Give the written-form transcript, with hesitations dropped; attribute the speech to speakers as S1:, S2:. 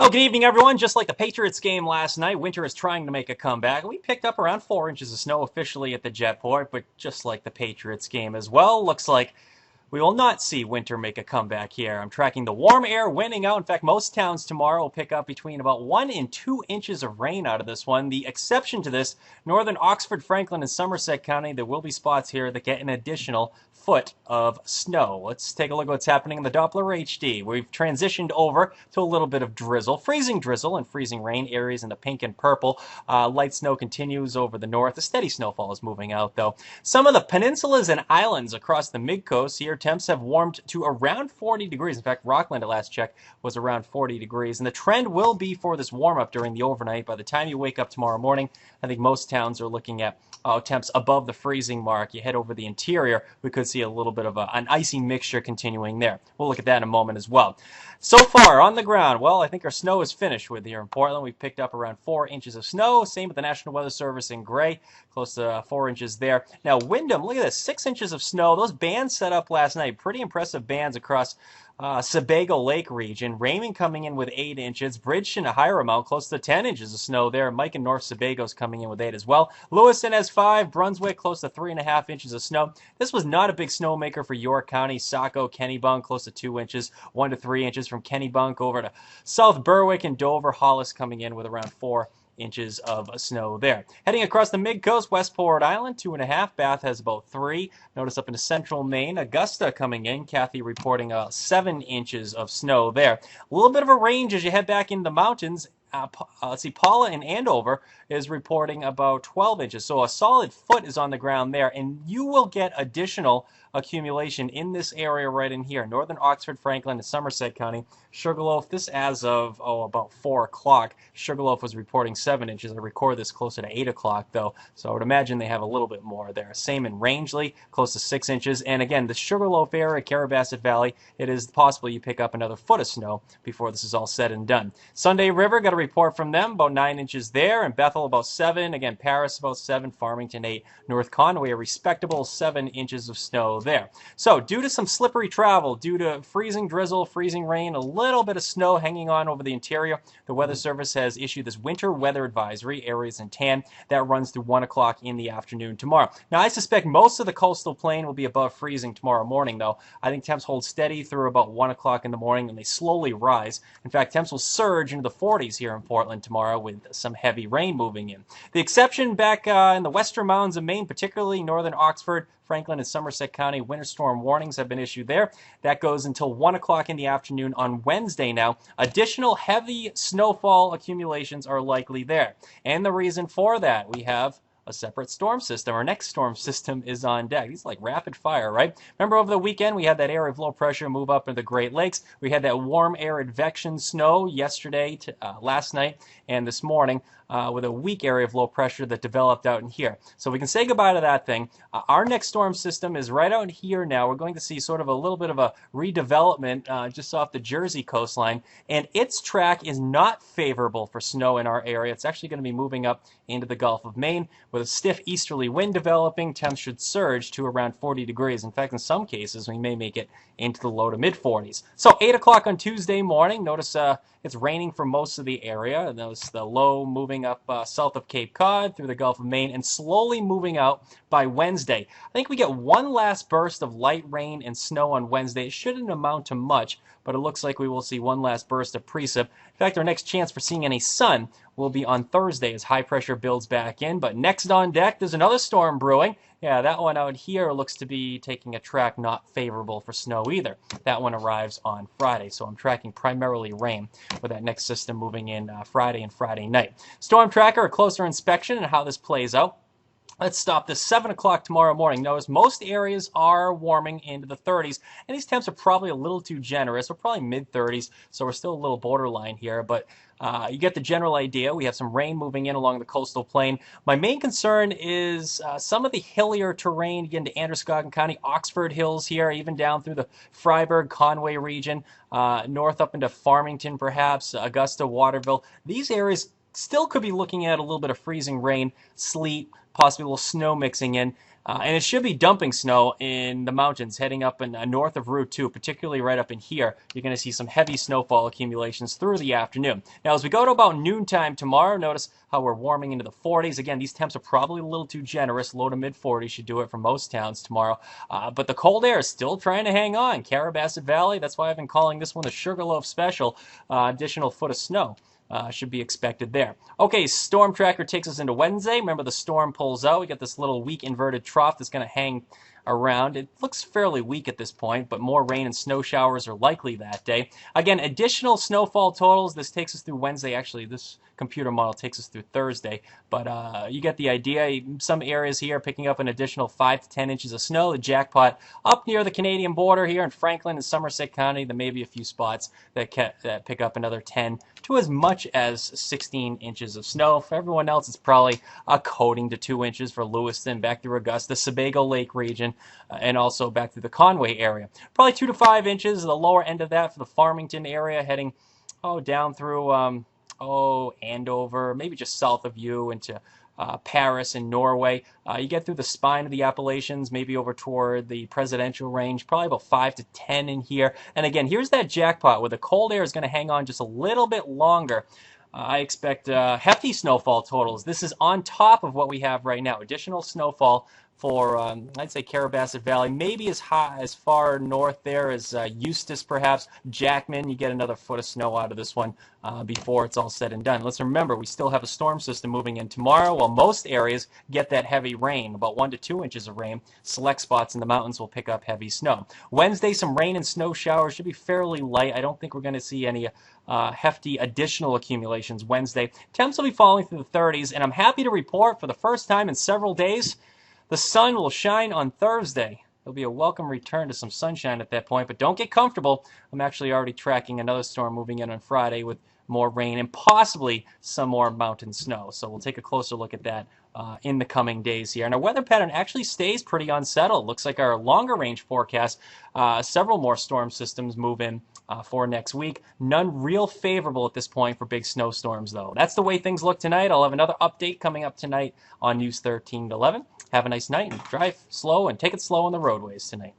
S1: Oh, good evening, everyone. Just like the Patriots game last night, winter is trying to make a comeback. We picked up around 4 inches of snow officially at the Jetport, but just like the Patriots game as well, looks like we will not see winter make a comeback here. I'm tracking the warm air winning out. In fact, most towns tomorrow will pick up between about 1 and 2 inches of rain out of this one. The exception to this, northern Oxford, Franklin, and Somerset County, there will be spots here that get an additional foot of snow. Let's take a look at what's happening in the Doppler HD. We've transitioned over to a little bit of drizzle, freezing drizzle and freezing rain areas in the pink and purple. Light snow continues over the north. The steady snowfall is moving out, though. Some of the peninsulas and islands across the mid-coast here, temps have warmed to around 40 degrees. In fact, Rockland at last check was around 40 degrees. And the trend will be for this warm-up during the overnight. By the time you wake up tomorrow morning, I think most towns are looking at temps above the freezing mark. You head over the interior, we could see a little bit of an icy mixture continuing there. We'll look at that in a moment as well. So far on the ground, well, I think our snow is finished with here in Portland. We've picked up around 4 inches of snow. Same with the National Weather Service in gray, close to 4 inches there. Now, Wyndham, look at this, 6 inches of snow. Those bands set up last night, pretty impressive bands across Sebago Lake region. Raymond coming in with 8 inches. Bridgeton, a higher amount, close to 10 inches of snow there. Mike and North Sebago's coming in with 8 as well. Lewiston has 5. Brunswick, close to 3.5 inches of snow. This was not a big snowmaker for York County. Saco, Kennebunk, close to 2 inches. 1 to 3 inches from Kennebunk over to South Berwick and Dover. Hollis coming in with around 4 inches of snow there. Heading across the mid-coast, Westport Island, 2.5. Bath has about 3. Notice up into central Maine, Augusta coming in. Kathy reporting 7 inches of snow there. A little bit of a range as you head back into the mountains. Let's see, Paula in Andover is reporting about 12 inches. So a solid foot is on the ground there, and you will get additional accumulation in this area right in here. Northern Oxford, Franklin, and Somerset County. Sugarloaf, this as of, about 4 o'clock. Sugarloaf was reporting 7 inches. I record this closer to 8 o'clock, though, so I would imagine they have a little bit more there. Same in Rangeley, close to 6 inches. And again, the Sugarloaf area, Carrabassett Valley, it is possible you pick up another foot of snow before this is all said and done. Sunday River, got a report from them, about 9 inches there. And Bethel, about 7. Again, Paris, about 7. Farmington, 8. North Conway, a respectable 7 inches of snow there. So due to some slippery travel, due to freezing drizzle, freezing rain, a little bit of snow hanging on over the interior, the Weather Service has issued this winter weather advisory, areas in tan, that runs through 1 o'clock in the afternoon tomorrow. Now, I suspect most of the coastal plain will be above freezing tomorrow morning, though. I think temps hold steady through about 1 o'clock in the morning, and they slowly rise. In fact, temps will surge into the 40s here in Portland tomorrow with some heavy rain moving in. The exception back in the western mountains of Maine, particularly northern Oxford, Franklin, and Somerset County, winter storm warnings have been issued there. That goes until 1 o'clock in the afternoon on Wednesday now. Additional heavy snowfall accumulations are likely there. And the reason for that, we have a separate storm system. Our next storm system is on deck. These are like rapid fire, right? Remember over the weekend, we had that area of low pressure move up into the Great Lakes. We had that warm air advection snow yesterday, last night, and this morning with a weak area of low pressure that developed out in here. So we can say goodbye to that thing. Our next storm system is right out here now. We're going to see sort of a little bit of a redevelopment just off the Jersey coastline, and its track is not favorable for snow in our area. It's actually going to be moving up into the Gulf of Maine with a stiff easterly wind developing. Temps should surge to around 40 degrees. In fact, in some cases, we may make it into the low to mid 40s. So 8 o'clock on Tuesday morning. Notice it's raining for most of the area. Notice the low moving up south of Cape Cod through the Gulf of Maine and slowly moving out by Wednesday. I think we get one last burst of light rain and snow on Wednesday. It shouldn't amount to much, but it looks like we will see one last burst of precip. In fact, our next chance for seeing any sun will be on Thursday as high pressure builds back in. But next on deck, there's another storm brewing. Yeah, that one out here looks to be taking a track not favorable for snow either. That one arrives on Friday, so I'm tracking primarily rain with that next system moving in Friday and Friday night. Storm tracker, a closer inspection and how this plays out. Let's stop this 7 o'clock tomorrow morning. Notice most areas are warming into the 30s, and these temps are probably a little too generous. We're probably mid-30s, so we're still a little borderline here, but you get the general idea. We have some rain moving in along the coastal plain. My main concern is some of the hillier terrain, again, to Androscoggin County, Oxford Hills here, even down through the Freiburg, Conway region, north up into Farmington perhaps, Augusta, Waterville. These areas still could be looking at a little bit of freezing rain, sleet, possibly a little snow mixing in. And it should be dumping snow in the mountains heading up in north of Route 2, particularly right up in here. You're going to see some heavy snowfall accumulations through the afternoon. Now, as we go to about noontime tomorrow, notice how we're warming into the 40s. Again, these temps are probably a little too generous. Low to mid 40s should do it for most towns tomorrow. But the cold air is still trying to hang on. Carrabassett Valley, that's why I've been calling this one the Sugarloaf Special. Additional foot of snow. Should be expected there. Okay, storm tracker takes us into Wednesday. Remember, the storm pulls out. We got this little weak inverted trough that's going to hang around. It looks fairly weak at this point, but more rain and snow showers are likely that day. Again, additional snowfall totals. This takes us through Wednesday. Actually, this computer model takes us through Thursday, but you get the idea. Some areas here picking up an additional 5 to 10 inches of snow. The jackpot up near the Canadian border here in Franklin and Somerset County. There may be a few spots that pick up another 10 to as much as 16 inches of snow. For everyone else, it's probably a coating to 2 inches for Lewiston, back through Augusta, Sebago Lake region, and also back through the Conway area. Probably 2 to 5 inches, the lower end of that for the Farmington area, heading down through Andover, maybe just south of you into Paris and Norway. You get through the spine of the Appalachians, maybe over toward the presidential range, probably about 5 to 10 in here. And again, here's that jackpot where the cold air is going to hang on just a little bit longer. I expect hefty snowfall totals. This is on top of what we have right now. Additional snowfall for, I'd say, Carrabassett Valley, maybe as high as far north there as Eustis, perhaps. Jackman, you get another foot of snow out of this one before it's all said and done. Let's remember, we still have a storm system moving in tomorrow, while most areas get that heavy rain, about 1 to 2 inches of rain. Select spots in the mountains will pick up heavy snow. Wednesday, some rain and snow showers should be fairly light. I don't think we're going to see any hefty additional accumulations Wednesday. Temps will be falling through the 30s, and I'm happy to report for the first time in several days, the sun will shine on Thursday. There'll be a welcome return to some sunshine at that point, but don't get comfortable. I'm actually already tracking another storm moving in on Friday with more rain and possibly some more mountain snow. So we'll take a closer look at that in the coming days here. And our weather pattern actually stays pretty unsettled. Looks like our longer range forecast, several more storm systems move in for next week. None real favorable at this point for big snowstorms, though. That's the way things look tonight. I'll have another update coming up tonight on News 13 to 11. Have a nice night and drive slow and take it slow on the roadways tonight.